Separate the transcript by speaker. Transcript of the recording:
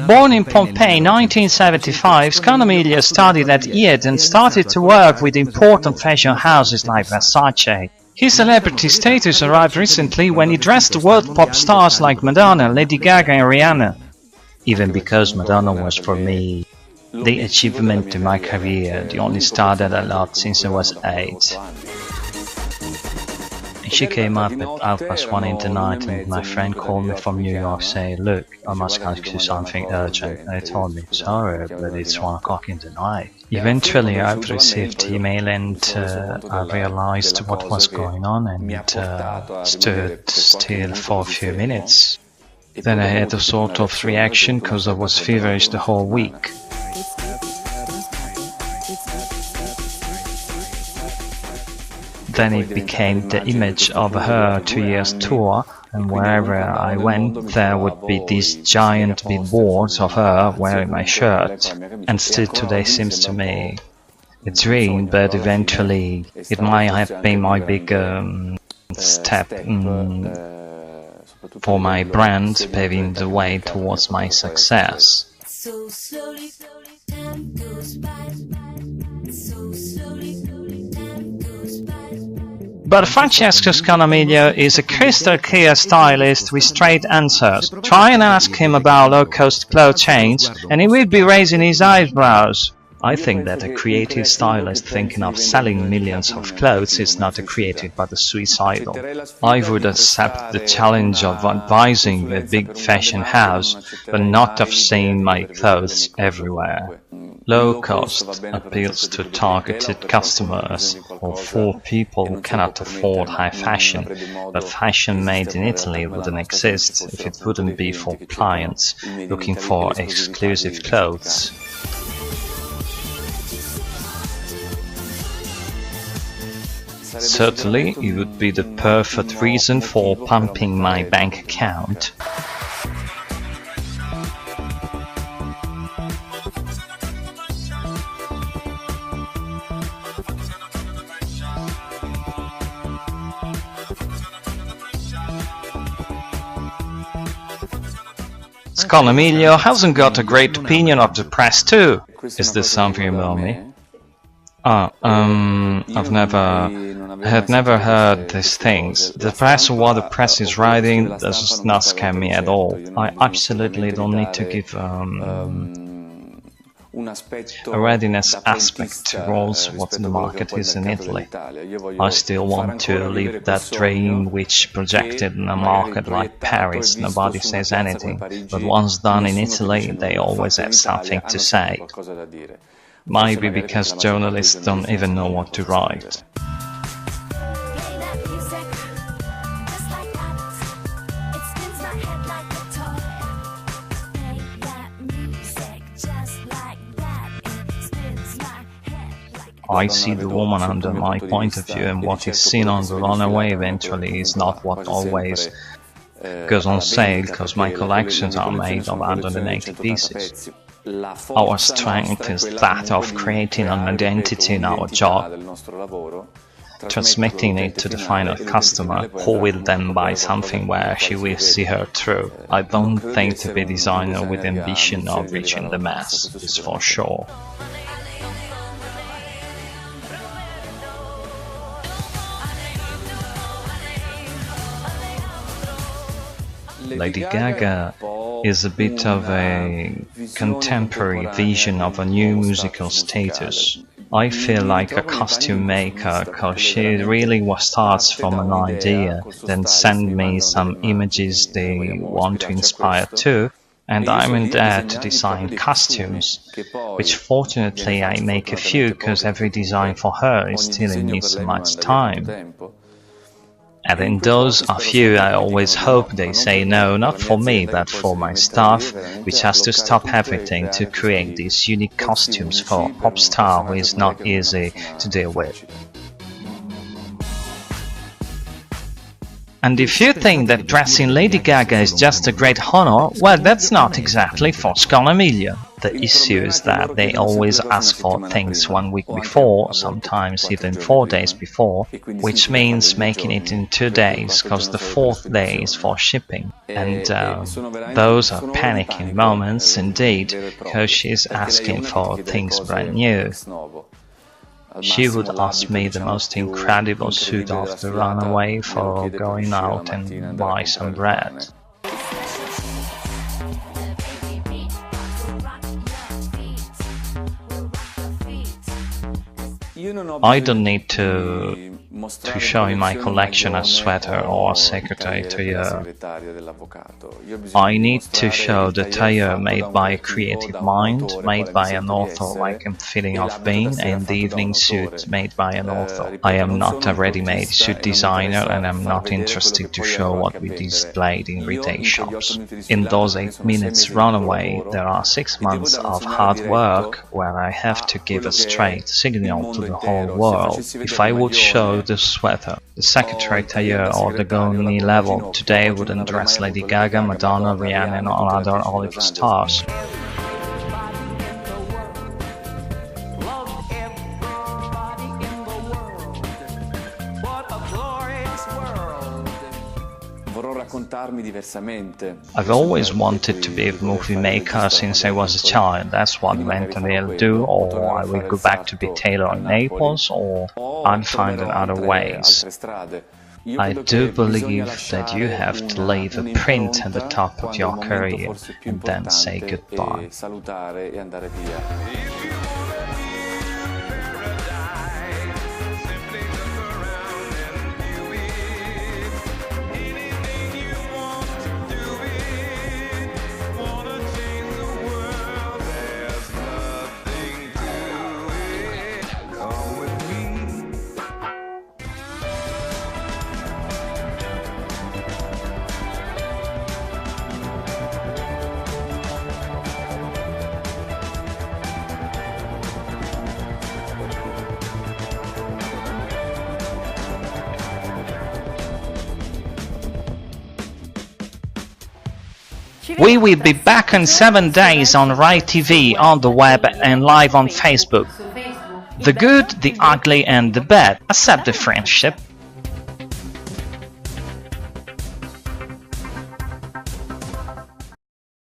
Speaker 1: Born in Pompeii 1975, Scognamiglio studied at IED and started to work with important fashion houses like Versace. His celebrity status arrived recently when he dressed world pop stars like Madonna, Lady Gaga and Rihanna. Even because Madonna was for me the achievement in my career, the only star that I loved since I was 8. She came up at 1:30 in the night and my friend called me from New York saying, "Look, I must ask you something urgent." And I told him, "Sorry, but it's 1 o'clock in the night." Eventually I've received email and I realized what was going on and stood still for a few minutes. Then I had a sort of reaction because I was feverish the whole week. Then it became the image of her 2 years tour, and wherever I went there would be these giant billboards of her wearing my shirt. And still today seems to me a dream, but eventually it might have been my big step for my brand, paving the way towards my success.
Speaker 2: So slowly, time goes by. So slowly, time goes by.
Speaker 1: But Francesco Scognamiglio is a crystal clear stylist with straight answers. Try and ask him about low-cost clothes chains, and he will be raising his eyebrows. I think that a creative stylist thinking of selling millions of clothes is not a creative but a suicidal. I would accept the challenge of advising a big fashion house, but not of seeing my clothes everywhere. Low cost appeals to targeted customers or for people who cannot afford high fashion, but fashion made in Italy wouldn't exist if it wouldn't be for clients looking for exclusive clothes. Certainly, it would be the perfect reason for pumping my bank account. Scognamiglio hasn't got a great opinion of the press too. Is this something about me? I've never heard these things. The press or what the press is writing does not scare me at all. I absolutely don't need to give a readiness aspect towards what the market is in Italy. I still want to live that dream which projected in a market like Paris nobody says anything, but once done in Italy they always have something to say. Maybe because journalists don't even know what to write. I see the woman under my point of view, and what is seen on the runaway eventually is not what always goes on sale, because my collections are made of 180 pieces. Our strength is that of creating an identity in our job, transmitting it to the final customer, who will then buy something where she will see her through. I don't think to be a designer with ambition of reaching the mass, is for sure. Lady Gaga is a bit of a contemporary vision of a new musical status. I feel like a costume maker because she really starts from an idea, then send me some images they want to inspire to, and I'm in there to design costumes, which fortunately I make a few because every design for her is stealing me so much time. And in those a few I always hope they say no, not for me, but for my staff, which has to stop everything to create these unique costumes for a pop star who is not easy to deal with. And if you think that dressing Lady Gaga is just a great honor, well, that's not exactly for Scognamiglio. The issue is that they always ask for things 1 week before, sometimes even 4 days before, which means making it in 2 days, because the 4th day is for shipping. And those are panicking moments indeed, because she's asking for things brand new. She would ask me the most incredible suit of the runaway for going out and buy some bread. I don't need to show in my collection a sweater or a secretary tailleur. I need to show the tailleur made by a creative mind, made by an author like I'm feeling of being, and the evening suit made by an author. I am not a ready-made suit designer, and I'm not interested to show what we displayed in retail shops. In those 8 minutes runaway, there are 6 months of hard work where I have to give a straight signal to the whole world. If I would show the sweater, the secretary tailleur or the Goni level, today wouldn't dress Lady Gaga, Madonna, Rihanna and all other Hollywood stars. I've always wanted to be a movie maker since I was a child. That's what eventually I'll do, or I will go back to be tailor in Naples, or I'll find other ways. I do believe that you have to leave a print at the top of your career and then say goodbye. We will be back in 7 days on Rai TV, on the web and live on Facebook. The good, the ugly and the bad, except the friendship.